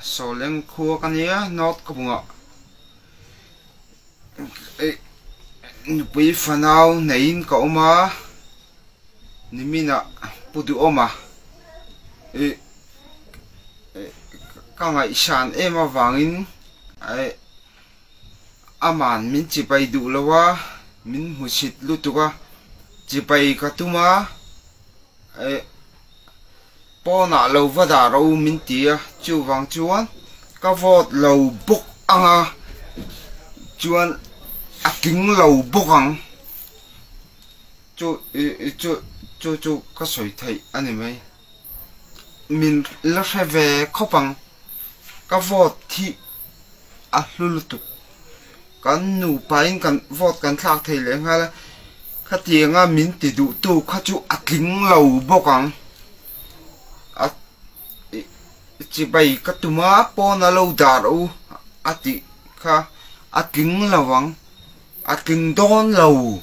so leng khua kan ya not ko bunga nupui fanau nein ka oma nimina pudu oma ka ngai san ema wangin aman min chipai du lawa min musit lutuka chipai katuma pona lo vada ro min tia chu wang chuan ka vot lo buk anga chuan aking lo bukang chu ka soi thai ani mai min la khave khopang ka vot thi a lulutu kan nu pain kan vot kan thak thei le nga khatianga min ti du tu kha chu aking lo bukang chỉ bay các tụi má po na lâu đà đâu ati kha aking lawang aking don lâu